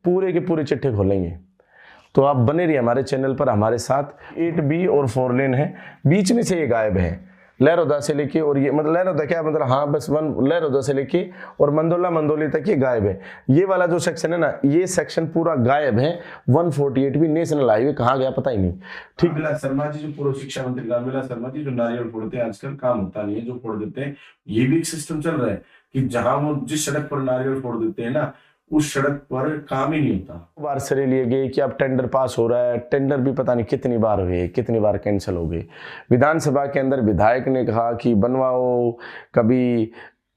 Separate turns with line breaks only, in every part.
पूरे के पूरे चिट्ठे खोलेंगे। तो आप बने रहिए हमारे चैनल पर हमारे साथ। 8B और 4 लेन है, बीच में से ये गायब है। लहरौदा से लेके और ये मतलब लहरौदा क्या मतलब, हाँ बस लहरौदा से लेके और मंदोली तक ये गायब है। ये वाला जो सेक्शन है ना, ये सेक्शन पूरा गायब है। 148 भी नेशनल हाईवे कहाँ गया पता ही नहीं। ठीक,
रामविलास शर्मा जी जो पूर्व शिक्षा मंत्री रामविलास शर्मा जी जो नारियल फोड़ते हैं, आजकल काम होता नहीं है, जो फोड़ देते हैं। ये भी एक सिस्टम चल रहा है कि जहां वो जिस सड़क पर नारियल फोड़ देते हैं ना, उस सड़क पर काम ही नहीं होता।
बार सरे लिए गए कि अब टेंडर पास हो रहा है, टेंडर भी पता नहीं कितनी बार हुए, कितनी बार कैंसिल हो गए। विधानसभा के अंदर विधायक ने कहा कि बनवाओ, कभी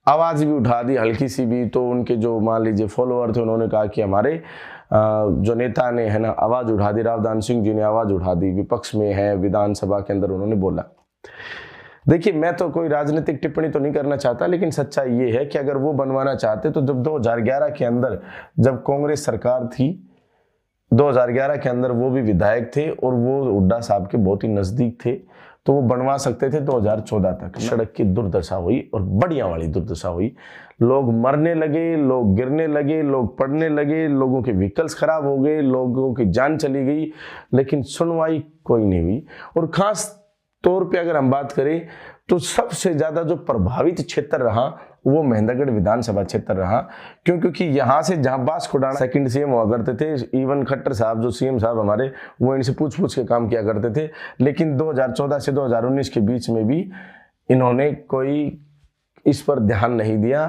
आवाज भी उठा दी हल्की सी भी, तो उनके जो मान लीजिए फॉलोअर थे उन्होंने कहा कि हमारे जो नेता ने है ना आवाज उठा दी, रावदान सिंह जी ने आवाज उठा दी, विपक्ष में है विधानसभा के अंदर, उन्होंने बोला। देखिए मैं तो कोई राजनीतिक टिप्पणी तो नहीं करना चाहता, लेकिन सच्चाई ये है कि अगर वो बनवाना चाहते तो जब 2011 के अंदर जब कांग्रेस सरकार थी, 2011 के अंदर वो भी विधायक थे और वो हुड्डा साहब के बहुत ही नजदीक थे, तो वो बनवा सकते थे। 2014 तक सड़क की दुर्दशा हुई और बढ़िया वाली दुर्दशा हुई। लोग मरने लगे, लोग गिरने लगे, लोग पड़ने लगे, लोगों के व्हीकल्स खराब हो गए, लोगों की जान चली गई, लेकिन सुनवाई कोई नहीं हुई। और खास तौर पे अगर हम बात करें तो सबसे ज्यादा जो प्रभावित क्षेत्र रहा वो महेंद्रगढ़ विधानसभा क्षेत्र रहा। क्योंकि यहाँ से जहाँ बांसकुंडाना सेकंड सीएम हुआ करते थे, इवन खट्टर साहब जो सीएम साहब हमारे, वो इनसे पूछ के काम किया करते थे। लेकिन 2014 से 2019 के बीच में भी इन्होंने कोई इस पर ध्यान नहीं दिया।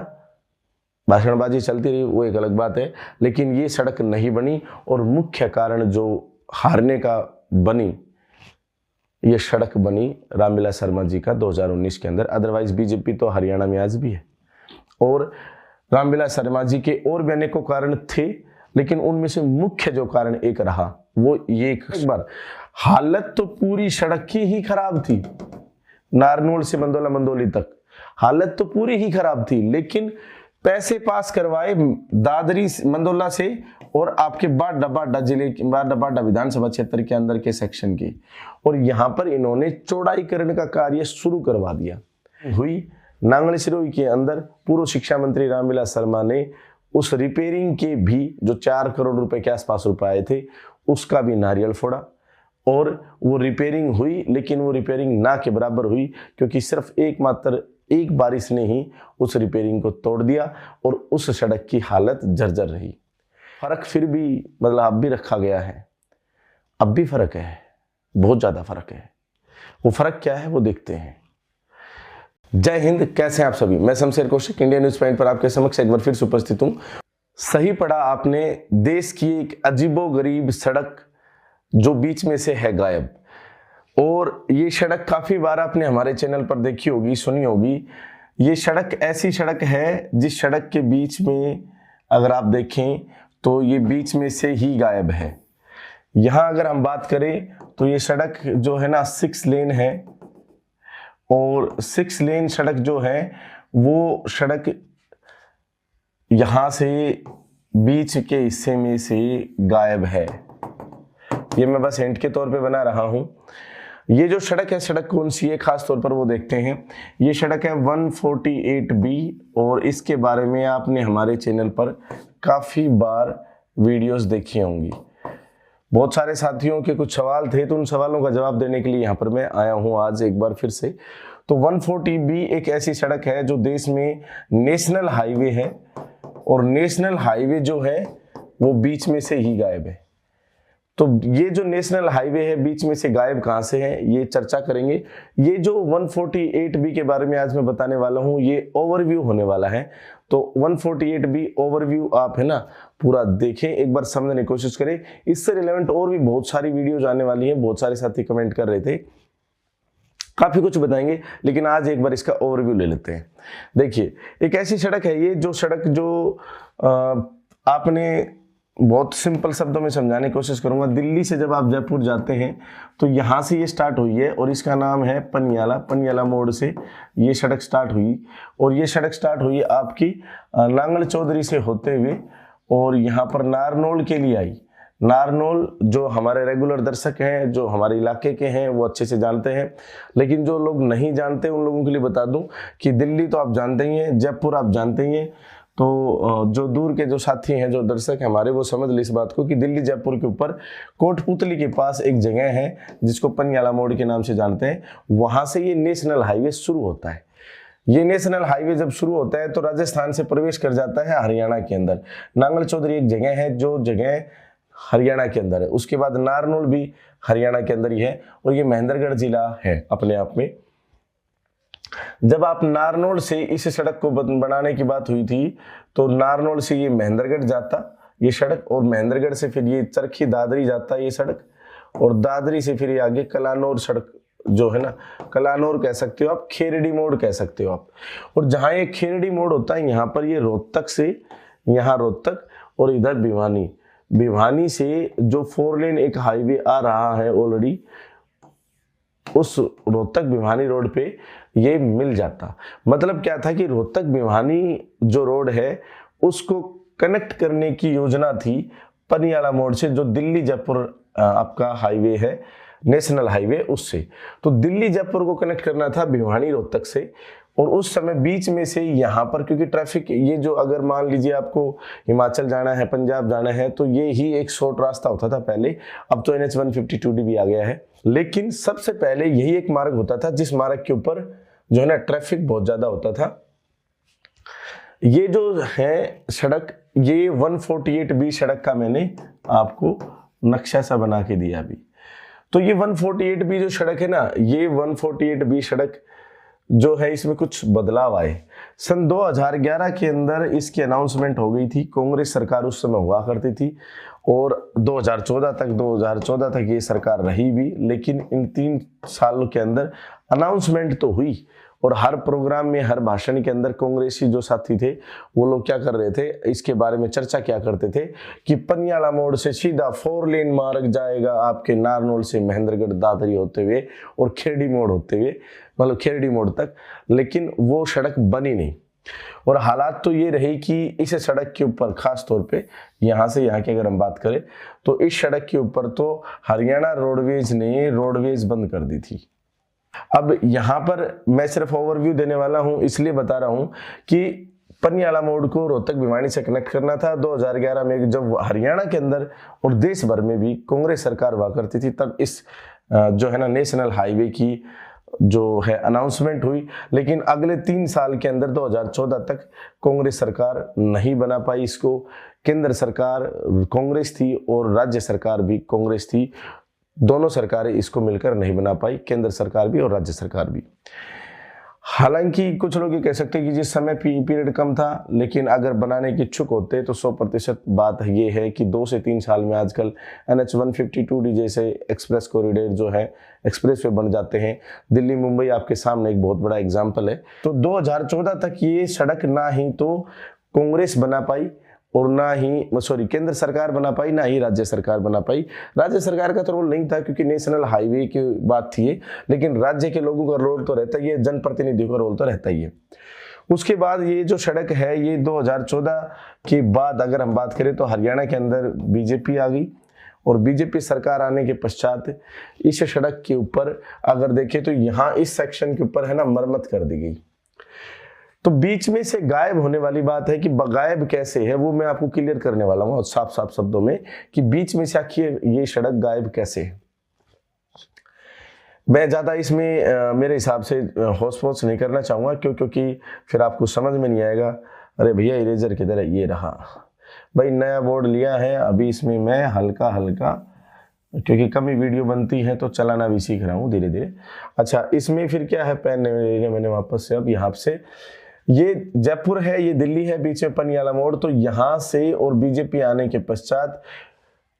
भाषणबाजी चलती रही, वो एक अलग बात है, लेकिन ये सड़क नहीं बनी। और मुख्य कारण जो हारने का बनी, ये सड़क बनी रामविलास शर्मा जी का 2019 के अंदर। अदरवाइज बीजेपी तो हरियाणा में आज भी है। और रामविलास शर्मा जी के और भी अनेकों कारण थे, लेकिन उनमें से मुख्य जो कारण एक रहा वो ये, एक बार हालत तो पूरी सड़क की ही खराब थी, नारनौल से मंदोली तक हालत तो पूरी ही खराब थी। लेकिन पैसे पास करवाए दादरी मंदोला से और आपके बाडा जिले के बाडा विधानसभा क्षेत्र के अंदर के सेक्शन की, और यहां पर इन्होंने चौड़ाईकरण का कार्य शुरू करवा दिया। हुई नांगल सिरोही के अंदर पूर्व शिक्षा मंत्री रामविलास शर्मा ने उस रिपेयरिंग के भी जो 4 करोड़ रुपए के आसपास रुपए आए थे, उसका भी नारियल फोड़ा। और वो रिपेयरिंग हुई, लेकिन वो रिपेयरिंग ना के बराबर हुई, क्योंकि सिर्फ एक बारिश ने ही उस रिपेयरिंग को तोड़ दिया और उस सड़क की हालत जर्जर रही। फर्क फिर भी मतलब अब भी रखा गया है, अब भी फर्क है, बहुत ज्यादा फर्क है। वो फर्क क्या है वो देखते हैं। जय हिंद, कैसे हैं आप सभी? मैं Shamsher Kaushik India news point पर आपके समक्ष एक बार फिर से उपस्थित हूं। सही पढ़ा आपने, देश की एक अजीबोगरीब सड़क जो बीच में से है गायब। और ये सड़क काफी बार आपने हमारे चैनल पर देखी होगी, सुनी होगी। ये सड़क ऐसी सड़क है जिस सड़क के बीच में अगर आप देखें तो ये बीच में से ही गायब है। यहां अगर हम बात करें तो ये सड़क जो है ना 6 लेन है, और 6 लेन सड़क जो है वो सड़क यहां से बीच के हिस्से में से गायब है। ये मैं बस हिंट के तौर पे बना रहा हूं। ये जो सड़क है, सड़क कौन सी है खास तौर पर वो देखते हैं। ये सड़क है 148B, और इसके बारे में आपने हमारे चैनल पर काफी बार वीडियोस देखी होंगी। बहुत सारे साथियों के कुछ सवाल थे, तो उन सवालों का जवाब देने के लिए यहाँ पर मैं आया हूँ आज एक बार फिर से। तो 140B एक ऐसी सड़क है जो देश में नेशनल हाईवे है, और नेशनल हाईवे जो है वो बीच में से ही गायब है। तो ये जो नेशनल हाईवे है बीच में से गायब कहाँ से है, ये चर्चा करेंगे। ये जो 148B के बारे में आज मैं बताने वाला हूँ, ये ओवरव्यू होने वाला है। तो 148B ओवरव्यू आप है ना पूरा देखें, एक बार समझने की कोशिश करें। इससे रिलेवेंट और भी बहुत सारी वीडियोज आने वाली हैं। बहुत सारे साथी कमेंट कर रहे थे, काफी कुछ बताएंगे, लेकिन आज एक बार इसका ओवरव्यू ले लेते हैं। देखिए, एक ऐसी सड़क है ये जो सड़क जो आपने बहुत सिंपल शब्दों में समझाने की कोशिश करूंगा। दिल्ली से जब आप जयपुर जाते हैं तो यहाँ से ये स्टार्ट हुई है, और इसका नाम है पनियाला मोड़ से ये सड़क स्टार्ट हुई। और ये सड़क स्टार्ट हुई आपकी नांगल चौधरी से होते हुए, और यहाँ पर नारनौल के लिए आई। नारनौल जो हमारे रेगुलर दर्शक हैं, जो हमारे इलाके के हैं, वो अच्छे से जानते हैं, लेकिन जो लोग नहीं जानते उन लोगों के लिए बता दूं कि दिल्ली तो आप जानते ही हैं, जयपुर आप जानते ही हैं। तो जो दूर के जो साथी हैं, जो दर्शक हैं हमारे, वो समझ ले इस बात को कि दिल्ली जयपुर के ऊपर कोटपुतली के पास एक जगह है जिसको पनियाला मोड़ के नाम से जानते हैं, वहां से ये नेशनल हाईवे शुरू होता है। ये नेशनल हाईवे जब शुरू होता है तो राजस्थान से प्रवेश कर जाता है हरियाणा के अंदर। नांगल चौधरी एक जगह है जो जगह हरियाणा के अंदर है, उसके बाद नारनौल भी हरियाणा के अंदर ही है, और ये महेंद्रगढ़ जिला है अपने आप में। जब आप नारनौल से इस सड़क को बनाने की बात हुई थी तो नारनौल से ये महेंद्रगढ़ जाता ये सड़क, और महेंद्रगढ़ से फिर ये चरखी दादरी जाता ये सड़क, और दादरी से फिर ये आगे कलानौर सड़क जो है ना, कलानौर कह सकते हो आप, खेरड़ी मोड़ कह सकते हो आप। और जहां ये खेरड़ी मोड़ होता है यहाँ पर ये रोहतक से, यहाँ रोहतक और इधर भिवानी, भिवानी से जो 4 लेन एक हाईवे आ रहा है ऑलरेडी, उस रोहतक भिवानी रोड पे ये मिल जाता। मतलब क्या था कि रोहतक भिवानी जो रोड है उसको कनेक्ट करने की योजना थी पनियाला मोड़ से, जो दिल्ली जयपुर आपका हाईवे है, नेशनल हाईवे, उससे। तो दिल्ली जयपुर को कनेक्ट करना था भिवानी रोहतक से, और उस समय बीच में से यहाँ पर क्योंकि ट्रैफिक, ये जो अगर मान लीजिए आपको हिमाचल जाना है, पंजाब जाना है, तो ये ही एक शॉर्ट रास्ता होता था पहले, अब तो NH 152D भी आ गया है। लेकिन सबसे पहले यही एक मार्ग होता था जिस मार्ग के ऊपर जो है ना ट्रैफिक बहुत ज्यादा होता था। ये जो है सड़क, ये 148B सड़क का मैंने आपको नक्शा सा बना के दिया अभी। तो ये 148B जो सड़क है ना, ये 148B सड़क जो है इसमें कुछ बदलाव आए। सन 2011 के अंदर इसकी अनाउंसमेंट हो गई थी, कांग्रेस सरकार उस समय हुआ करती थी, और 2014 तक ये सरकार रही भी। लेकिन इन 3 सालों के अंदर अनाउंसमेंट तो हुई, और हर प्रोग्राम में, हर भाषण के अंदर कांग्रेसी जो साथी थे वो लोग क्या कर रहे थे, इसके बारे में चर्चा क्या करते थे कि पनियाला मोड़ से सीधा 4 लेन मार्ग जाएगा आपके नारनौल से महेंद्रगढ़ दादरी होते हुए और खेरड़ी मोड़ होते हुए, मतलब खेरड़ी मोड़ तक। लेकिन वो सड़क बनी नहीं, और हालात तो ये रही कि इस सड़क के ऊपर खास तौर पे यहाँ से यहाँ की अगर हम बात करें तो इस सड़क के ऊपर तो हरियाणा रोडवेज ने रोडवेज बंद कर दी थी। अब यहाँ पर मैं सिर्फ ओवरव्यू देने वाला हूँ, इसलिए बता रहा हूँ कि पनियाला मोड़ को रोहतक भिवानी से कनेक्ट करना था। 2011 में जब हरियाणा के अंदर और देश भर में भी कांग्रेस सरकार हुआ करती थी, तब इस जो है ना नेशनल हाईवे की जो है अनाउंसमेंट हुई। लेकिन अगले 3 साल के अंदर 2014 तक कांग्रेस सरकार नहीं बना पाई इसको। केंद्र सरकार कांग्रेस थी और राज्य सरकार भी कांग्रेस थी, दोनों सरकारें इसको मिलकर नहीं बना पाई, केंद्र सरकार भी और राज्य सरकार भी। हालांकि कुछ लोग ये कह सकते हैं कि जिस समय पीरियड कम था, लेकिन अगर बनाने के इच्छुक होते तो 100% बात ये है कि 2 से 3 साल में आजकल NH 152D जैसे एक्सप्रेस कॉरिडोर जो है एक्सप्रेस वे बन जाते हैं। दिल्ली मुंबई आपके सामने एक बहुत बड़ा एग्जाम्पल है। तो 2014 तक ये सड़क ना ही तो कांग्रेस बना पाई और ना ही केंद्र सरकार बना पाई, ना ही राज्य सरकार बना पाई। राज्य सरकार का तो रोल नहीं था क्योंकि नेशनल हाईवे की बात थी, लेकिन राज्य के लोगों का रोल तो रहता ही है, जनप्रतिनिधियों का रोल तो रहता ही है। उसके बाद ये जो सड़क है, ये 2014 के बाद अगर हम बात करें तो हरियाणा के अंदर बीजेपी आ गई, और बीजेपी सरकार आने के पश्चात इस सड़क के ऊपर अगर देखें तो यहाँ इस सेक्शन के ऊपर है ना मरम्मत कर दी गई। तो बीच में से गायब होने वाली बात है कि गायब कैसे है वो मैं आपको क्लियर करने वाला हूं साफ साफ शब्दों में कि बीच में से आखिर ये सड़क गायब कैसे है। मैं ज्यादा इसमें मेरे हिसाब से होश नहीं करना चाहूंगा, क्योंकि फिर आपको समझ में नहीं आएगा। अरे भैया इरेजर किधर है, ये रहा भाई, नया बोर्ड लिया है अभी, इसमें मैं हल्का हल्का क्योंकि कम ही वीडियो बनती है तो चलाना भी सीख रहा हूँ धीरे धीरे। अच्छा, इसमें फिर क्या है, पेन मैंने वापस से अब यहाँ से, ये जयपुर है, ये दिल्ली है, बीच में पनियाला मोड़। तो यहाँ से और बीजेपी आने के पश्चात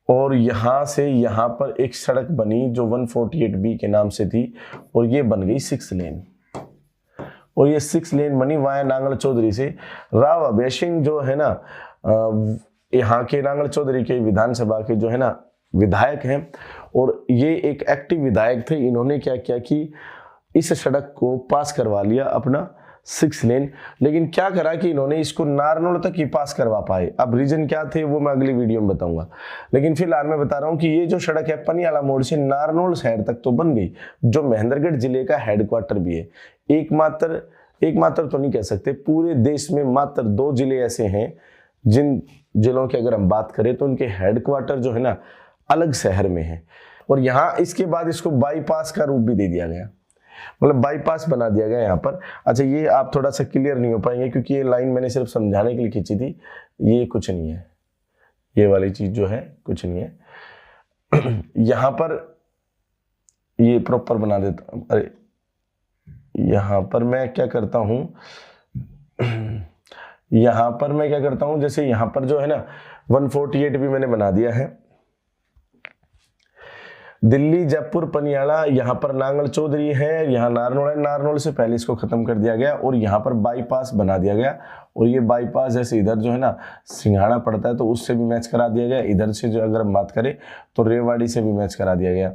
और यहाँ से यहाँ पर एक सड़क बनी जो 148B के नाम से थी, और ये बन गई 6 लेन, और ये 6 लेन बनी वाया नांगल चौधरी से। राव अभय सिंह जो है ना यहाँ के नांगल चौधरी के विधानसभा के जो है ना विधायक हैं, और ये एक एक्टिव विधायक थे। इन्होंने क्या किया कि इस सड़क को पास करवा लिया अपना 6 लेन, लेकिन क्या करा कि इन्होंने इसको नारनौल तक ही पास करवा पाए। अब रीजन क्या थे वो मैं अगली वीडियो में बताऊंगा, लेकिन फिलहाल मैं बता रहा हूं कि ये जो सड़क है पनियाला मोड़ से नारनौल शहर तक तो बन गई, जो महेंद्रगढ़ जिले का हेडक्वार्टर भी है। एकमात्र एकमात्र तो नहीं कह सकते, पूरे देश में मात्र 2 जिले ऐसे हैं जिन जिलों की अगर हम बात करें तो उनके हेडक्वार्टर जो है ना अलग शहर में है। और यहाँ इसके बाद इसको बाईपास का रूप भी दे दिया गया, मतलब बाईपास बना दिया गया यहाँ पर। अच्छा, ये आप थोड़ा सा क्लियर नहीं हो पाएंगे क्योंकि ये लाइन मैंने सिर्फ समझाने के लिए खींची थी, ये कुछ नहीं है, ये वाली चीज जो है कुछ नहीं है। यहाँ पर ये प्रॉपर बना देता हूँ। अरे यहाँ पर मैं क्या करता हूँ, यहाँ पर मैं क्या करता हूँ, जैसे यहाँ पर जो है ना 148 भी मैंने बना दिया है। दिल्ली, जयपुर, पनियाला, यहाँ पर नांगल चौधरी है, यहाँ नारनौल है, नारनौल से पहले इसको खत्म कर दिया गया और यहाँ पर बाईपास बना दिया गया। और ये बाईपास जैसे इधर जो है ना सिंघाड़ा पड़ता है तो उससे भी मैच करा दिया गया। इधर से जो अगर हम बात करें तो रेवाड़ी से भी मैच करा दिया गया,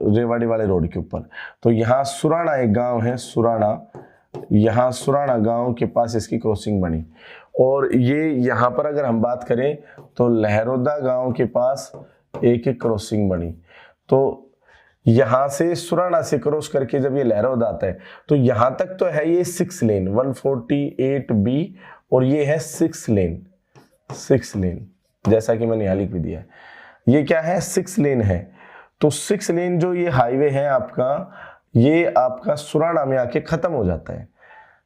रेवाड़ी वाले रोड के ऊपर। तो यहाँ सुराना एक गाँव है, सुराना, यहाँ सुराना गाँव के पास इसकी क्रॉसिंग बनी। और ये यहाँ पर अगर हम बात करें तो लहरोदा गाँव के पास एक क्रॉसिंग बनी। तो यहां से सुराना से क्रॉस करके जब ये लहरोद आता है तो यहां तक तो है ये 6 लेन 148B और ये है 6 लेन, जैसा कि मैंने यहां लिख भी दिया है। ये क्या है, 6 लेन है। तो 6 लेन जो ये हाईवे है आपका, ये आपका सुराना में आके खत्म हो जाता है,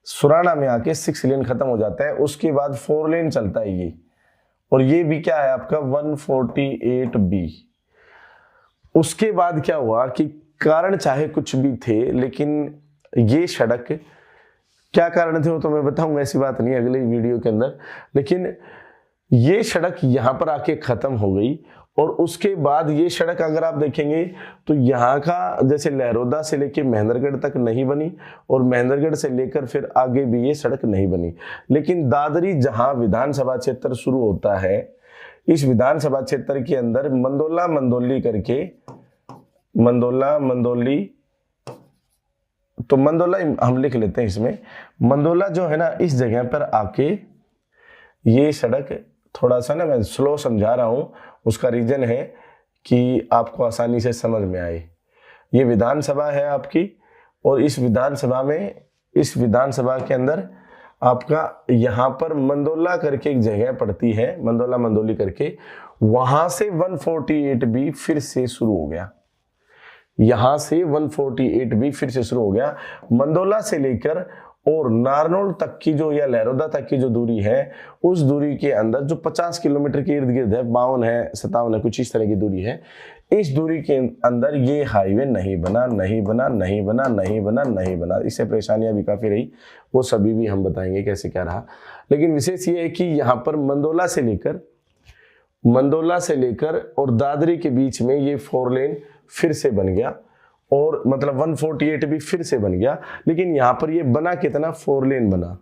सुराना में आके 6 लेन खत्म हो जाता है। उसके बाद 4 लेन चलता है ये, और ये भी क्या है आपका 148B। उसके बाद क्या हुआ कि कारण चाहे कुछ भी थे, लेकिन ये सड़क, क्या कारण थे वो तो मैं बताऊंगा, ऐसी बात नहीं अगले वीडियो के अंदर। लेकिन ये सड़क यहाँ पर आके खत्म हो गई और उसके बाद ये सड़क अगर आप देखेंगे तो यहाँ का जैसे लहरोदा से लेके महेंद्रगढ़ तक नहीं बनी और महेंद्रगढ़ से लेकर फिर आगे भी ये सड़क नहीं बनी। लेकिन दादरी जहाँ विधानसभा क्षेत्र शुरू होता है, इस विधानसभा क्षेत्र के अंदर मंदोला मंदोली करके, मंदोला मंदोली, तो मंदोला हम लिख लेते हैं इसमें, मंदोला जो है ना इस जगह पर आके ये सड़क, थोड़ा सा ना मैं स्लो समझा रहा हूं, उसका रीजन है कि आपको आसानी से समझ में आए। ये विधानसभा है आपकी और इस विधानसभा में, इस विधानसभा के अंदर आपका यहाँ पर मंदोला करके एक जगह पड़ती है, मंदोला मंदोली करके, वहां से 148B फिर से शुरू हो गया। यहां से 148B फिर से शुरू हो गया। मंदोला से लेकर और नारनौल तक की जो, या लहरोदा तक की जो दूरी है, उस दूरी के अंदर जो 50 किलोमीटर के इर्द गिर्द है, 52 है, 57 है, कुछ इस तरह की दूरी है, इस दूरी के अंदर ये हाईवे नहीं बना। इससे परेशानियां भी काफी रही, वो सभी भी हम बताएंगे कैसे क्या रहा। लेकिन विशेष ये है कि यहाँ पर मंदोला से लेकर और दादरी के बीच में ये 4 लेन फिर से बन गया, और मतलब 148 भी फिर से बन गया। लेकिन यहाँ पर ये बना कितना, 4 लेन बना।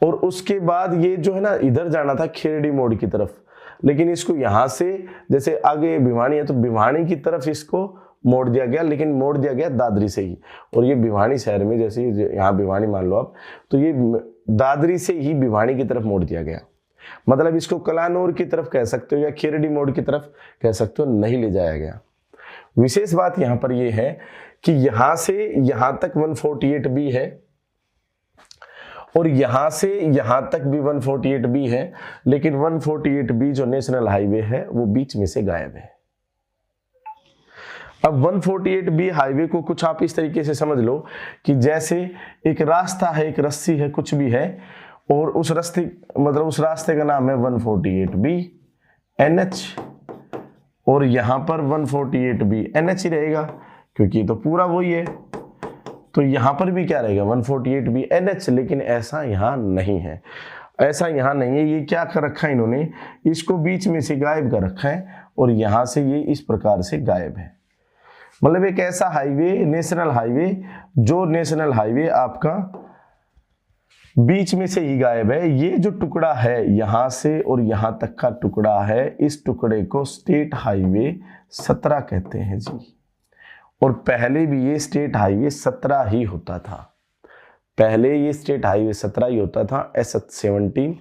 और उसके बाद ये जो है ना इधर जाना था खेरड़ी मोड़ की तरफ, लेकिन इसको यहाँ से, जैसे आगे भिवानी है तो भिवानी की तरफ इसको मोड़ दिया गया, लेकिन मोड़ दिया गया दादरी से ही। और ये भिवानी शहर में, जैसे यहाँ भिवानी मान लो आप, तो ये दादरी से ही भिवानी की तरफ मोड़ दिया गया। मतलब इसको कलानौर की तरफ कह सकते हो या खेरड़ी मोड़ की तरफ कह सकते हो, नहीं ले जाया गया। विशेष बात यहाँ पर यह है कि यहां से यहां तक 148B है और यहां से यहां तक भी 148B है, लेकिन 148B जो नेशनल हाईवे है वो बीच में से गायब है। अब 148B हाईवे को कुछ आप इस तरीके से समझ लो कि जैसे एक रास्ता है, एक रस्सी है, कुछ भी है, और उस रास्ते, मतलब उस रास्ते का नाम है 148B NH, और यहां पर 148B NH ही रहेगा क्योंकि तो पूरा वही है। तो यहां पर भी क्या रहेगा, 148B NH, लेकिन ऐसा यहां नहीं है, ऐसा यहां नहीं है। ये क्या कर रखा है इन्होंने, इसको बीच में से गायब कर रखा है और यहां से ये इस प्रकार से गायब है। मतलब एक ऐसा हाईवे, नेशनल हाईवे, जो नेशनल हाईवे आपका बीच में से ही गायब है। ये जो टुकड़ा है यहां से और यहां तक का टुकड़ा है, इस टुकड़े को स्टेट हाईवे 17 कहते हैं जी। और पहले भी ये स्टेट हाईवे 17 ही होता था, पहले ये स्टेट हाईवे 17 ही होता था, S17,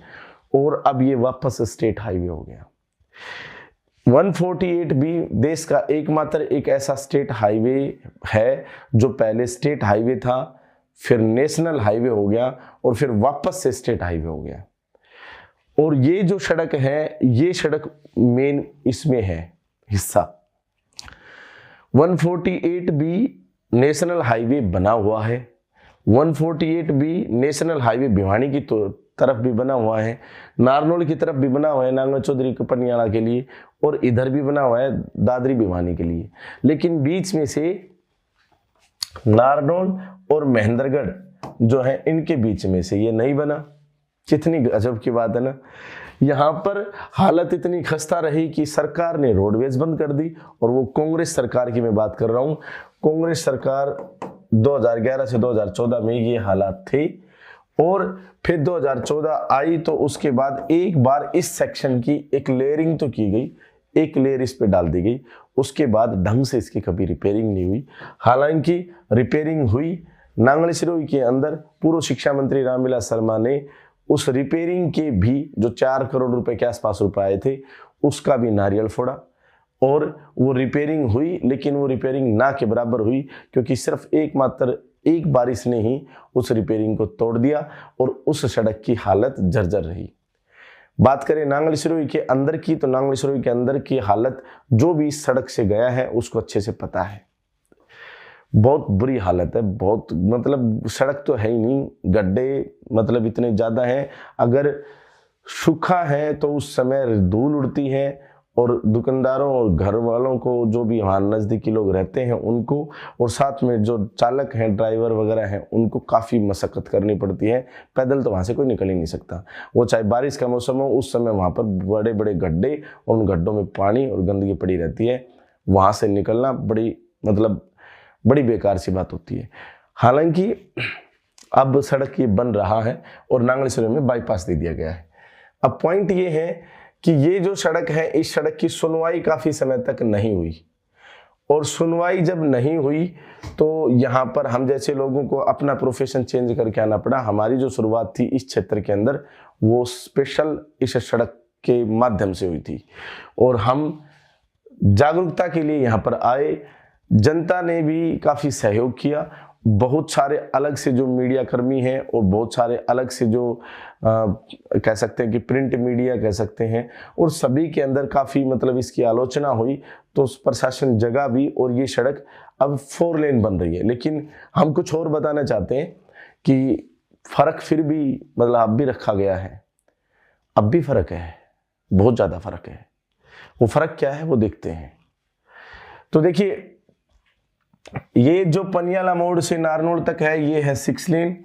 और अब ये वापस स्टेट हाईवे हो गया। 148B देश का एकमात्र एक ऐसा स्टेट हाईवे है जो पहले स्टेट हाईवे था, फिर नेशनल हाईवे हो गया और फिर वापस से स्टेट हाईवे हो गया। और ये जो सड़क है, ये सड़क मेन इसमें है हिस्सा। 148B नेशनल हाईवे बना हुआ है, 148B नेशनल हाईवे भिवानी की तरफ भी बना हुआ है, नारनौल की तरफ भी बना हुआ है नांगल चौधरी पनियाला के लिए, और इधर भी बना हुआ है दादरी भिवानी के लिए। लेकिन बीच में से नारनौल और महेंद्रगढ़ जो है, इनके बीच में से ये नहीं बना। कितनी गजब की बात है ना। यहाँ पर हालत इतनी खस्ता रही कि सरकार ने रोडवेज बंद कर दी, और वो कांग्रेस सरकार की मैं बात कर रहा हूँ। कांग्रेस सरकार 2011 से 2014 में ये हालात थे, और फिर 2014 आई तो उसके बाद एक बार इस सेक्शन की एक लेयरिंग तो की गई, एक लेयर इस पे डाल दी गई, उसके बाद ढंग से इसकी कभी रिपेयरिंग नहीं हुई। हालांकि रिपेयरिंग हुई नांगल सिरोही के अंदर, पूर्व शिक्षा मंत्री रामविलास शर्मा ने उस रिपेयरिंग के भी जो 4 करोड़ रुपए के आसपास रुपए आए थे, उसका भी नारियल फोड़ा, और वो रिपेयरिंग हुई। लेकिन वो रिपेयरिंग ना के बराबर हुई, क्योंकि सिर्फ एक बारिश ने ही उस रिपेयरिंग को तोड़ दिया, और उस सड़क की हालत जर्जर रही। बात करें नांगल सिरोही के अंदर की, तो नांगल सिरोही के अंदर की हालत जो भी इस सड़क से गया है उसको अच्छे से पता है। बहुत बुरी हालत है, बहुत, मतलब सड़क तो है ही नहीं, गड्ढे मतलब इतने ज़्यादा हैं। अगर सूखा है तो उस समय धूल उड़ती है, और दुकानदारों और घर वालों को, जो भी वहाँ नज़दीकी लोग रहते हैं उनको, और साथ में जो चालक हैं, ड्राइवर वगैरह हैं, उनको काफ़ी मशक्क़त करनी पड़ती है। पैदल तो वहाँ से कोई निकल ही नहीं सकता। वो चाहे बारिश का मौसम हो, उस समय वहाँ पर बड़े बड़े गड्ढे, और उन गड्ढों में पानी और गंदगी पड़ी रहती है। वहाँ से निकलना बड़ी बेकार सी बात होती है। हालांकि अब सड़क ये बन रहा है, और नांगल सिरोही में बाईपास दे दिया गया है। अब पॉइंट ये है कि ये जो सड़क है, इस सड़क की सुनवाई काफ़ी समय तक नहीं हुई, और सुनवाई जब नहीं हुई तो यहाँ पर हम जैसे लोगों को अपना प्रोफेशन चेंज करके आना पड़ा। हमारी जो शुरुआत थी इस क्षेत्र के अंदर, वो स्पेशल इस सड़क के माध्यम से हुई थी, और हम जागरूकता के लिए यहाँ पर आए। जनता ने भी काफ़ी सहयोग किया। बहुत सारे अलग से जो मीडिया कर्मी हैं, और बहुत सारे अलग से जो कह सकते हैं कि प्रिंट मीडिया कह सकते हैं, और सभी के अंदर काफ़ी इसकी आलोचना हुई, तो प्रशासन जगा भी, और ये सड़क अब 4 लेन बन रही है। लेकिन हम कुछ और बताना चाहते हैं कि फ़र्क फिर भी अब भी रखा गया है। अब भी फ़र्क है, बहुत ज़्यादा फ़र्क है। वो फ़र्क क्या है वो देखते हैं। तो देखिए, ये जो पनियाला मोड़ से नारनौल तक है, ये है 6 लेन।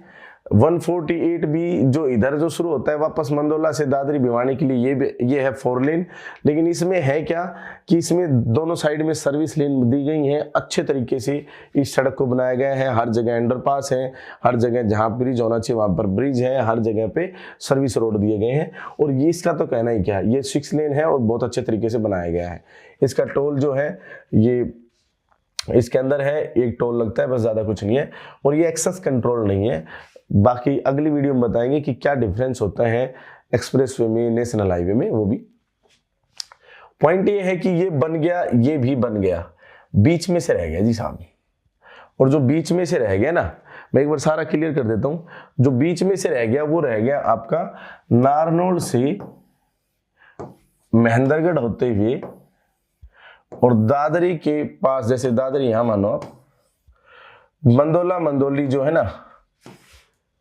148B जो इधर जो शुरू होता है वापस मंदोला से दादरी भिवानी के लिए, ये है 4 लेन। लेकिन इसमें है क्या कि इसमें दोनों साइड में सर्विस लेन दी गई हैं। अच्छे तरीके से इस सड़क को बनाया गया है। हर जगह अंडरपास है, हर जगह जहाँ ब्रिज होना चाहिए वहाँ पर ब्रिज है, हर जगह पे सर्विस रोड दिए गए हैं। और ये इसका तो कहना ही क्या है, ये 6 लेन है और बहुत अच्छे तरीके से बनाया गया है। इसका टोल जो है ये इसके अंदर है, एक टोल लगता है, बस ज़्यादा कुछ नहीं है। और ये एक्सेस कंट्रोल नहीं है। बाकी अगली वीडियो में बताएंगे कि क्या डिफरेंस होता है एक्सप्रेसवे में, नेशनल हाईवे में, वो भी। पॉइंट ये है कि ये बन गया, ये भी बन गया, बीच में से रह गया जी साहब। और जो बीच में से रह गया ना, मैं एक बार सारा क्लियर कर देता हूँ। जो बीच में से रह गया वो रह गया आपका नारनौल से महेंद्रगढ़ होते हुए और दादरी के पास, जैसे दादरी यहां मानो आप, मंदोला मंदोली जो है ना,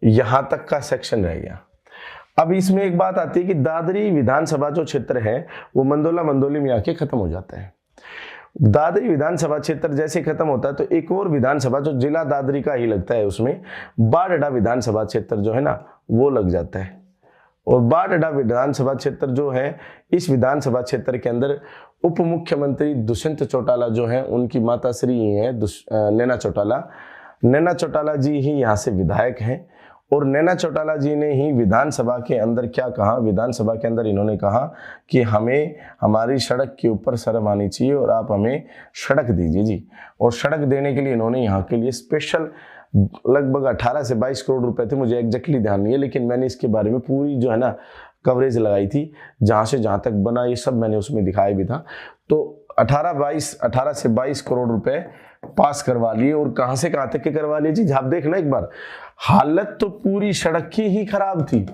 यहां तक का सेक्शन रह गया। अब इसमें एक बात आती है कि दादरी विधानसभा जो क्षेत्र है वो मंदोला मंदोली में आके खत्म हो जाता है। दादरी विधानसभा क्षेत्र जैसे खत्म होता है तो एक और विधानसभा जो जिला दादरी का ही लगता है, उसमें बाढ़डा विधानसभा क्षेत्र जो है ना वो लग जाता है। और बाढ़डा विधानसभा क्षेत्र जो है, इस विधानसभा क्षेत्र के अंदर उप मुख्यमंत्री दुष्यंत चौटाला जो है, उनकी माता श्री है नैना चौटाला। नैना चौटाला जी ही यहाँ से विधायक हैं। और नैना चौटाला जी ने ही विधानसभा के अंदर क्या कहा, विधानसभा के अंदर इन्होंने कहा कि हमें हमारी सड़क के ऊपर शर्म आनी चाहिए और आप हमें सड़क दीजिए जी। और सड़क देने के लिए इन्होंने यहाँ के लिए स्पेशल लगभग 18 से 22 करोड़ रुपए थे, मुझे एग्जैक्टली ध्यान नहीं है, लेकिन मैंने इसके बारे में पूरी जो है ना कवरेज लगाई थी, जहाँ से जहाँ तक बना ये सब मैंने उसमें दिखाया भी था। तो 18 से 22 करोड़ रुपए पास करवा लिए और कहां से कहां तक के करवा लिए जी। आप देखना एक बार, हालत तो पूरी सड़क की ही खराब थी,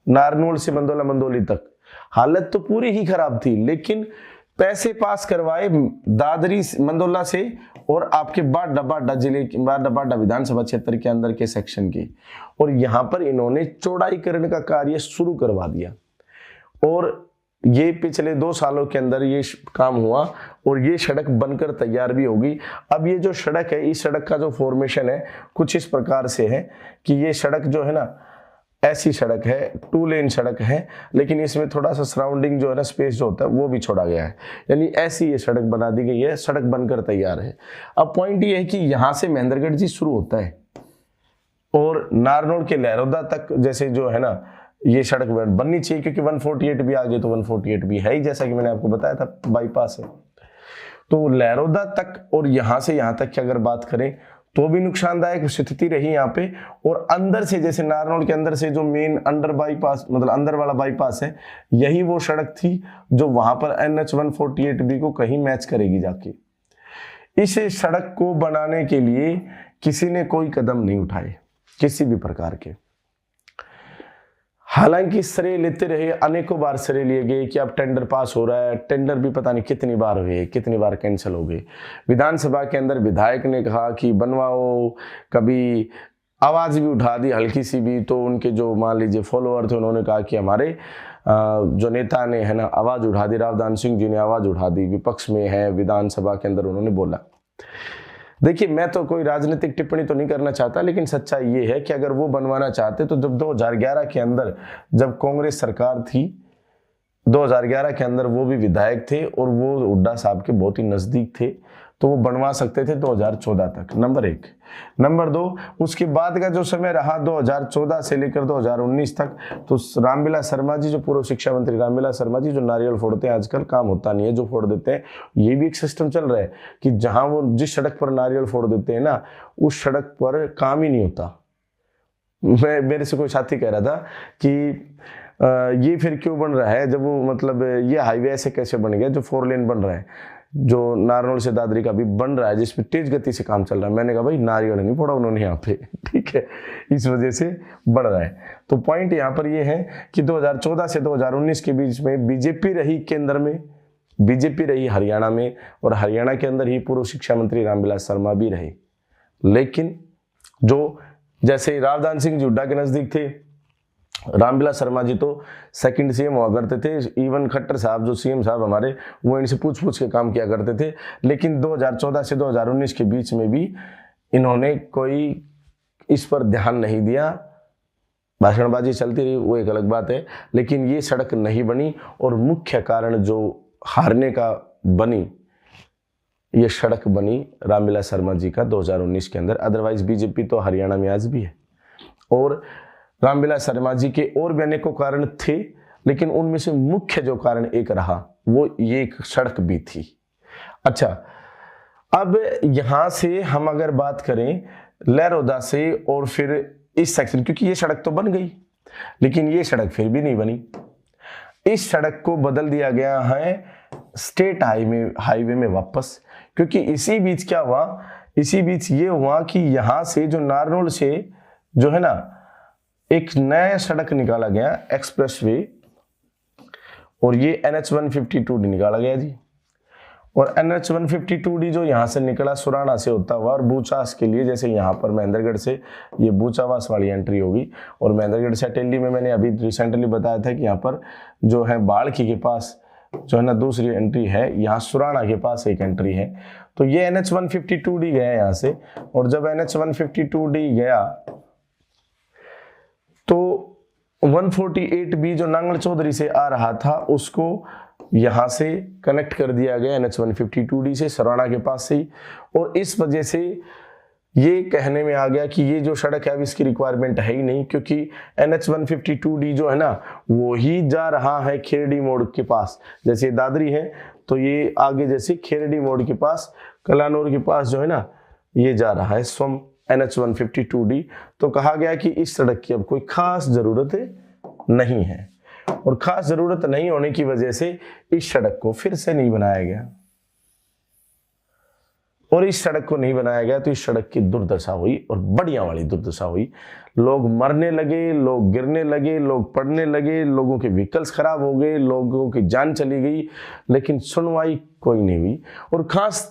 नारनौल से मंदोला मंदोली तक हालत तो पूरी ही खराब थी, लेकिन पैसे पास करवाए दादरी मंदोला से और आपके बाडा जिले के बाडा विधानसभा क्षेत्र के अंदर के सेक्शन की, और यहां पर इन्होंने चौड़ाईकरण का कार्य शुरू करवा दिया। और ये पिछले 2 सालों के अंदर ये काम हुआ और ये सड़क बनकर तैयार भी होगी। अब ये जो सड़क है, इस सड़क का जो फॉर्मेशन है कुछ इस प्रकार से है कि ये सड़क जो है ना, ऐसी सड़क है, 2 लेन सड़क है, लेकिन इसमें थोड़ा सा सराउंडिंग जो है ना, स्पेस जो होता है वो भी छोड़ा गया है, यानी ऐसी ये सड़क बना दी गई है, सड़क बनकर तैयार है। अब पॉइंट ये है कि यहाँ से महेंद्रगढ़ जी शुरू होता है और नारनौल के लहरौदा तक जैसे जो है ना, ये सड़क बननी चाहिए, क्योंकि 148 भी आगे तो 148 भी है ही, जैसा कि मैंने आपको बताया था बाईपास है। तो लहरौदा तक और यहाँ से यहाँ तक की अगर बात करें तो भी नुकसानदायक स्थिति रही यहाँ पे। और अंदर से, जैसे नारनौल के अंदर से जो मेन अंडर बाईपास, मतलब अंदर वाला बाईपास है, यही वो सड़क थी जो वहां पर NH 148B को कहीं मैच करेगी जाके। इस सड़क को बनाने के लिए किसी ने कोई कदम नहीं उठाए, किसी भी प्रकार के। हालांकि श्रेय लेते रहे, अनेकों बार श्रेय लिए गए कि अब टेंडर पास हो रहा है, टेंडर भी पता नहीं कितनी बार हुए, कितनी बार कैंसिल हो गए। विधानसभा के अंदर विधायक ने कहा कि बनवाओ, कभी आवाज भी उठा दी हल्की सी भी, तो उनके जो मान लीजिए फॉलोअर थे उन्होंने कहा कि हमारे जो नेता ने है ना आवाज उठा दी, रावदान सिंह जी ने आवाज उठा दी, विपक्ष में है विधानसभा के अंदर, उन्होंने बोला। देखिए, मैं तो कोई राजनीतिक टिप्पणी तो नहीं करना चाहता, लेकिन सच्चाई ये है कि अगर वो बनवाना चाहते तो जब 2011 के अंदर जब कांग्रेस सरकार थी, 2011 के अंदर वो भी विधायक थे और वो हुड्डा साहब के बहुत ही नजदीक थे, तो वो बनवा सकते थे 2014 तक, नंबर 1। नंबर 2, उसके बाद का जो समय रहा 2014 से लेकर 2019 तक, तो रामविलास शर्मा जी, जो पूर्व शिक्षा मंत्री रामविलास शर्मा जी, जो नारियल फोड़ते हैं, आजकल काम होता नहीं है, जो फोड़ देते हैं, ये भी एक सिस्टम चल रहा है कि जहां वो जिस सड़क पर नारियल फोड़ देते हैं ना, उस सड़क पर काम ही नहीं होता। मेरे से कोई साथी कह रहा था कि ये फिर क्यों बन रहा है, जब वो मतलब ये हाईवे ऐसे कैसे बन गया जो 4 लेन बन रहा है, जो नारनौल से दादरी का भी बन रहा है, जिसमें तेज गति से काम चल रहा है। मैंने कहा भाई नारियल नहीं फोड़ा उन्होंने यहाँ पे, ठीक है, इस वजह से बढ़ रहा है। तो पॉइंट यहाँ पर ये है कि 2014 से 2019 के बीच में बीजेपी रही केंद्र में, बीजेपी रही हरियाणा में, और हरियाणा के अंदर ही पूर्व शिक्षा मंत्री रामविलास शर्मा भी रहे। लेकिन जो जैसे रावदान सिंह जी हुड्डा के नजदीक थे, रामविलास शर्मा जी तो सेकंड सीएम हुआ करते थे, इवन खट्टर साहब जो सीएम साहब हमारे, वो इनसे पूछ पूछ के काम किया करते थे। लेकिन 2014 से 2019 के बीच में भी इन्होंने कोई इस पर ध्यान नहीं दिया, भाषणबाजी चलती रही, वो एक अलग बात है, लेकिन ये सड़क नहीं बनी। और मुख्य कारण जो हारने का बनी, ये सड़क बनी रामविलास शर्मा जी का 2019 के अंदर। अदरवाइज बीजेपी तो हरियाणा में आज भी है, और रामविलास शर्मा जी के और भी अनेकों कारण थे, लेकिन उनमें से मुख्य जो कारण एक रहा वो ये एक सड़क भी थी। अच्छा, अब यहां से हम अगर बात करें लहरौदा से और फिर इस सेक्शन, क्योंकि ये सड़क तो बन गई लेकिन ये सड़क फिर भी नहीं बनी। इस सड़क को बदल दिया गया है स्टेट हाईवे में वापस, क्योंकि इसी बीच क्या हुआ, इसी बीच ये हुआ कि यहां से जो नारनौल से जो है ना एक नया सड़क निकाला गया एक्सप्रेसवे, और ये NH 152D निकाला गया जी। और NH 152D जो यहाँ से निकला सुराना से होता हुआ और बूचास के लिए, जैसे यहाँ पर महेंद्रगढ़ से ये बूचावास वाली एंट्री होगी, और महेंद्रगढ़ से टेली में मैंने अभी रिसेंटली बताया था कि यहाँ पर जो है बाड़की के पास जो है ना दूसरी एंट्री है, यहाँ सुराना के पास एक एंट्री है। तो ये NH 152D गया यहाँ से, और जब NH 152D गया तो 148B जो नांगल चौधरी से आ रहा था उसको यहां से कनेक्ट कर दिया गया NH 152D से, सराना के पास से ही। और इस वजह से ये कहने में आ गया कि ये जो सड़क है अब इसकी रिक्वायरमेंट है ही नहीं, क्योंकि NH 152D जो है ना वो ही जा रहा है खेरडी मोड़ के पास। जैसे दादरी है तो ये आगे जैसे खेरडी मोड़ के पास, कलानौर के पास जो है ना ये जा रहा है स्वम NH 152D। तो कहा गया कि इस सड़क की अब कोई खास जरूरत नहीं है, और खास जरूरत नहीं होने की वजह से इस सड़क को फिर से नहीं बनाया गया। और इस सड़क को नहीं बनाया गया तो इस सड़क की दुर्दशा हुई, और बढ़िया वाली दुर्दशा हुई। लोग मरने लगे, लोग गिरने लगे, लोग पड़ने लगे, लोगों के व्हीकल्स खराब हो गए, लोगों की जान चली गई, लेकिन सुनवाई कोई नहीं हुई। और खास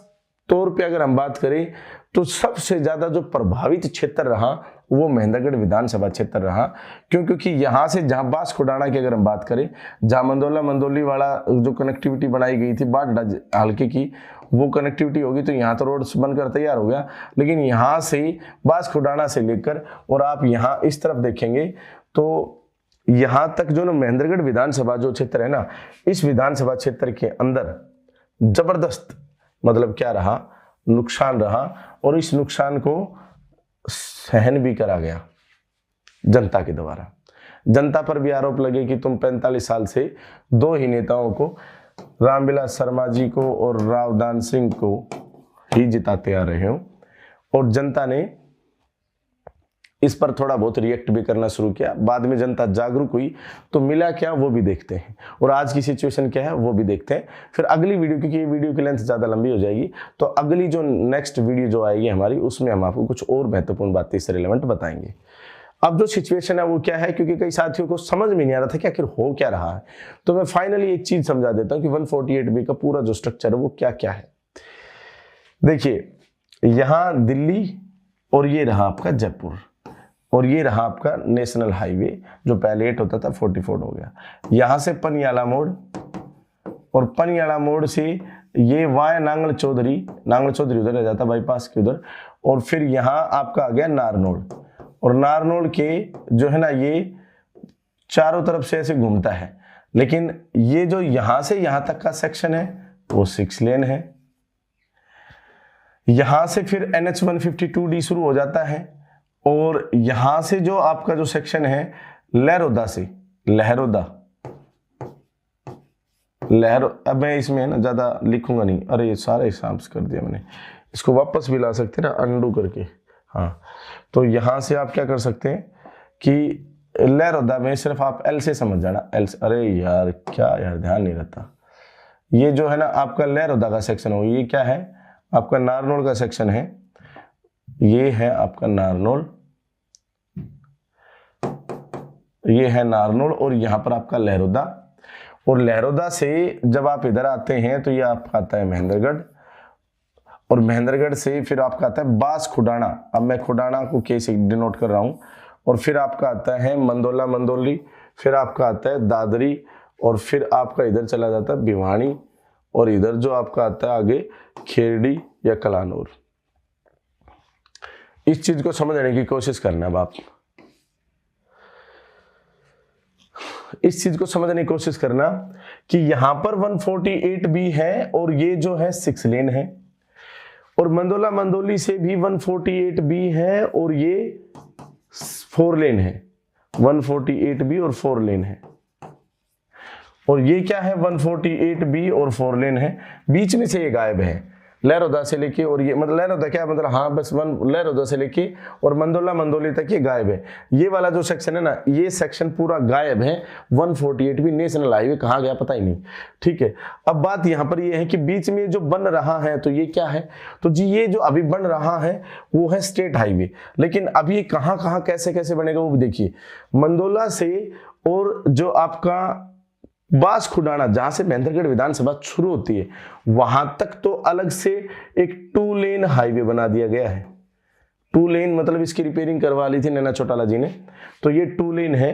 तौर पे अगर हम बात करें तो सबसे ज्यादा जो प्रभावित क्षेत्र रहा वो महेंद्रगढ़ विधानसभा क्षेत्र रहा। क्योंकि यहाँ से जहाँ बांसकुडाना की अगर हम बात करें, जहाँ मंदोला मंदोली वाला जो कनेक्टिविटी बनाई गई थी बाढ़ हल्के की, वो कनेक्टिविटी होगी तो यहाँ तो रोड बनकर तैयार हो गया। लेकिन यहाँ से बांसकुडाना से लेकर और आप यहाँ इस तरफ देखेंगे तो यहाँ तक जो ना महेंद्रगढ़ विधानसभा जो क्षेत्र है ना, इस विधानसभा क्षेत्र के अंदर जबरदस्त मतलब क्या रहा, नुकसान रहा। और इस नुकसान को सहन भी करा गया जनता के द्वारा। जनता पर भी आरोप लगे कि तुम 45 साल से दो ही नेताओं को, रामविलास शर्मा जी को और रावदान सिंह को ही जिताते आ रहे हो। और जनता ने इस पर थोड़ा बहुत रिएक्ट भी करना शुरू किया। बाद में जनता जागरूक हुई तो मिला क्या वो भी देखते हैं, और आज की सिचुएशन क्या है वो भी देखते हैं। फिर अगली वीडियो, क्योंकि ये वीडियो की लेंथ ज़्यादा लंबी हो जाएगी, तो अगली जो नेक्स्ट वीडियो जो आएगी हमारी, उसमें हम आपको कुछ और महत्वपूर्ण बातें इससे रिलेवेंट बताएंगे। अब जो सिचुएशन है वो क्या है, क्योंकि कई साथियों को समझ में नहीं आ रहा था कि आखिर हो क्या रहा है, तो मैं फाइनली एक चीज समझा देता हूँ कि 148B का पूरा जो स्ट्रक्चर है वो क्या क्या है। देखिए, यहाँ दिल्ली और ये रहा आपका जयपुर, और ये रहा आपका नेशनल हाईवे जो पहले 8 होता था 44 हो गया। यहाँ से पनियाला मोड़, और पनियाला मोड़ से ये वाया नांगल चौधरी उधर रह जाता बाईपास के उधर, और फिर यहाँ आपका आ गया नारनौल, और नारनौल के जो है ना ये चारों तरफ से ऐसे घूमता है। लेकिन ये जो यहाँ से यहाँ तक का सेक्शन है वो 6 लेन है। यहाँ से फिर NH 152D शुरू हो जाता है, और यहां से जो आपका जो सेक्शन है लहरोदा से अब मैं इसमें है ना ज्यादा लिखूंगा नहीं, अरे ये सारे हिसाब कर दिया मैंने, इसको वापस भी ला सकते हैं ना अंडू करके। हाँ, तो यहां से आप क्या कर सकते हैं कि लहरोदा में सिर्फ आप L से समझ जाना, L से, अरे यार क्या यार ध्यान नहीं रहता। ये जो है ना आपका लहरोदा का सेक्शन हो, ये क्या है आपका नारनौल का सेक्शन है, ये है आपका नारनौल, ये है नारनौल, और यहां पर आपका लहरोदा। और लहरोदा से जब आप इधर आते हैं तो ये आपका आता है महेंद्रगढ़, और महेंद्रगढ़ से फिर आपका आता है बांसकुडाना। अब मैं खुडाना को के से डिनोट कर रहा हूं, और फिर आपका आता है मंदोला मंदोली, फिर आपका आता है दादरी, और फिर आपका इधर चला जाता है भिवानी, और इधर जो आपका आता है आगे खेरडी या कलानौर। इस चीज को समझने की कोशिश करना। अब आप इस चीज को समझने की कोशिश करना कि यहां पर 148B है, और ये जो है 6 लेन है, और मंदोला मंदोली से भी 148B है, और ये 4 लेन है। 148B और 4 लेन है, और ये क्या है 148B और 4 लेन है। बीच में से ये गायब है लहरोदा से लेके, और ये मतलब लहरोदा क्या मतलब, हाँ बस लहरोदा से लेके और मंदोला मंदोली तक ये गायब है। ये वाला जो सेक्शन है ना, ये सेक्शन पूरा गायब है। 148B नेशनल हाईवे कहाँ गया पता ही नहीं। ठीक है, अब बात यहाँ पर ये है कि बीच में जो बन रहा है तो ये क्या है, तो जी ये जो अभी बन रहा है वो है स्टेट हाईवे। लेकिन अभी कहाँ कहाँ कैसे कैसे बनेगा वो भी देखिए। मंदोला से और जो आपका बांसकुडाना जहां से महेंद्रगढ़ विधानसभा शुरू होती है वहां तक तो अलग से एक 2 लेन हाईवे बना दिया गया है। 2 लेन मतलब इसकी रिपेयरिंग करवा ली थी नैना चौटाला जी ने, तो ये 2 लेन है।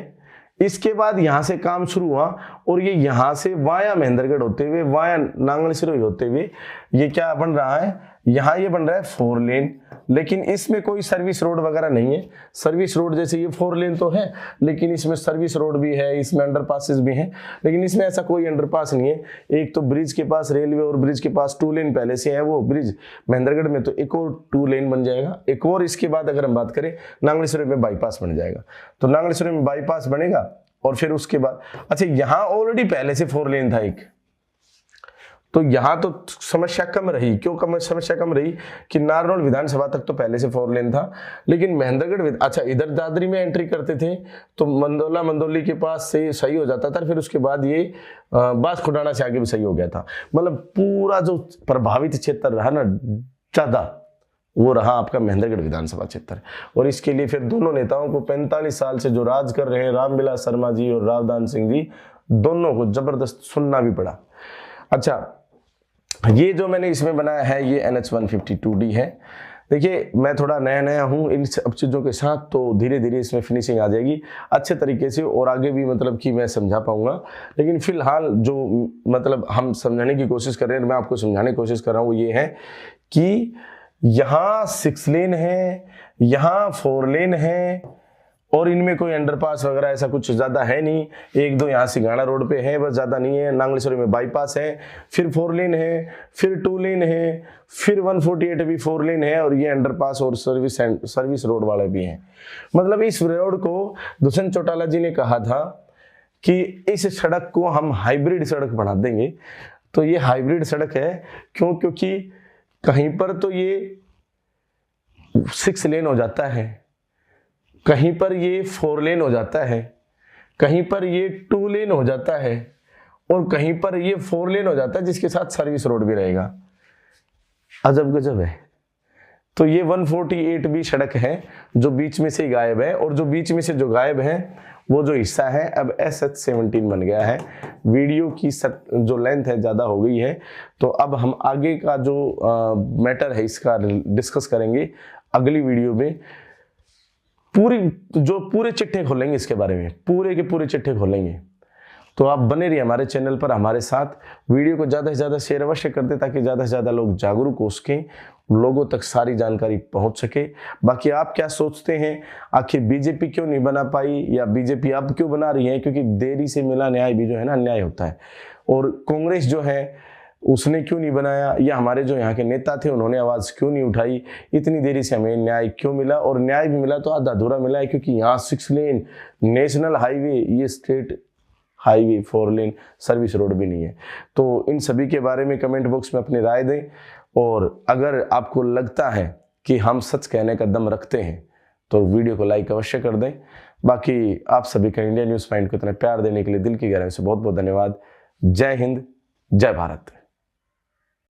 इसके बाद यहां से काम शुरू हुआ, और ये यहां से वाया महेंद्रगढ़ होते हुए वाया नांगल सिरोही होते हुए ये क्या बन रहा है, यहाँ ये बन रहा है 4 लेन। लेकिन इसमें कोई सर्विस रोड वगैरह नहीं है। सर्विस रोड जैसे ये 4 लेन तो है, लेकिन इसमें सर्विस रोड भी है, इसमें अंडरपासेस भी हैं, लेकिन इसमें ऐसा कोई अंडरपास नहीं है। एक तो ब्रिज के पास रेलवे और ब्रिज के पास 2 लेन पहले से है, वो ब्रिज महेंद्रगढ़ में तो एक और 2 लेन बन जाएगा। एक और इसके बाद अगर हम बात करें नांगल सिरोही में बाईपास बन जाएगा, तो नांगल सिरोही में बाईपास बनेगा, और फिर उसके बाद अच्छा यहाँ ऑलरेडी पहले से 4 लेन था एक, तो यहां तो समस्या कम रही। क्यों समस्या कम रही कि नारनौल विधानसभा तक तो पहले से 4 लेन था, लेकिन महेंद्रगढ़ अच्छा इधर दादरी में एंट्री करते थे तो मंदोला मंदोली के पास से सही हो जाता था, फिर उसके बाद ये बांसकुडाना से आगे भी सही हो गया था। मतलब पूरा जो प्रभावित क्षेत्र रहा ना 14 वो रहा आपका महेंद्रगढ़ विधानसभा क्षेत्र। और इसके लिए फिर दोनों नेताओं को 45 साल से जो राज कर रहे हैं रामविलास शर्मा जी और रावदान सिंह जी, दोनों को जबरदस्त सुनना भी पड़ा। अच्छा, ये जो मैंने इसमें बनाया है ये NH-152D है। देखिए मैं थोड़ा नया हूँ इन सब चीज़ों के साथ, तो धीरे धीरे इसमें फिनिशिंग आ जाएगी अच्छे तरीके से और आगे भी मतलब कि मैं समझा पाऊंगा। लेकिन फिलहाल जो मतलब हम समझाने की कोशिश कर रहे हैं, मैं आपको समझाने की कोशिश कर रहा हूँ, ये है कि यहाँ 6 लेन है, यहाँ 4 लेन है और इनमें कोई अंडरपास वगैरह ऐसा कुछ ज़्यादा है नहीं। 1-2 यहाँ सिंघाड़ा रोड पे है, बस ज़्यादा नहीं है। नांगलेश्वरी में बाईपास है, फिर 4 लेन है, फिर 2 लेन है, फिर 148 भी 4 लेन है और ये अंडरपास और सर्विस रोड वाले भी हैं। मतलब इस रोड को दुष्यंत चौटाला जी ने कहा था कि इस सड़क को हम हाइब्रिड सड़क बना देंगे। तो ये हाइब्रिड सड़क है क्योंकि कहीं पर तो ये 6 लेन हो जाता है, कहीं पर ये 4 लेन हो जाता है, कहीं पर ये 2 लेन हो जाता है और कहीं पर ये 4 लेन हो जाता है जिसके साथ सर्विस रोड भी रहेगा। अजब गजब है। तो ये 148 भी सड़क है जो बीच में से गायब है और जो बीच में से जो गायब है वो जो हिस्सा है अब SH-17 बन गया है। वीडियो की जो लेंथ है ज़्यादा हो गई है, तो अब हम आगे का जो मैटर है इसका डिस्कस करेंगे अगली वीडियो में। पूरे चिट्ठे खोलेंगे इसके बारे में, पूरे के पूरे चिट्ठे खोलेंगे। तो आप बने रहिए हमारे चैनल पर हमारे साथ। वीडियो को ज़्यादा से ज़्यादा शेयर अवश्य कर दें ताकि ज़्यादा से ज़्यादा लोग जागरूक हो सकें, लोगों तक सारी जानकारी पहुंच सके। बाकी आप क्या सोचते हैं, आखिर बीजेपी क्यों नहीं बना पाई या बीजेपी अब क्यों बना रही है? क्योंकि देरी से मिला न्याय भी जो है ना अन्याय होता है। और कांग्रेस जो है उसने क्यों नहीं बनाया, या हमारे जो यहाँ के नेता थे उन्होंने आवाज़ क्यों नहीं उठाई? इतनी देरी से हमें न्याय क्यों मिला? और न्याय भी मिला तो आधा अधूरा मिला है, क्योंकि यहाँ 6 लेन नेशनल हाईवे, ये स्टेट हाईवे 4 लेन सर्विस रोड भी नहीं है। तो इन सभी के बारे में कमेंट बॉक्स में अपनी राय दें। और अगर आपको लगता है कि हम सच कहने का दम रखते हैं तो वीडियो को लाइक अवश्य कर दें। बाकी आप सभी का इंडिया न्यूज़ पॉइंट को इतना प्यार देने के लिए दिल की गहराई से बहुत बहुत धन्यवाद। जय हिंद, जय भारत।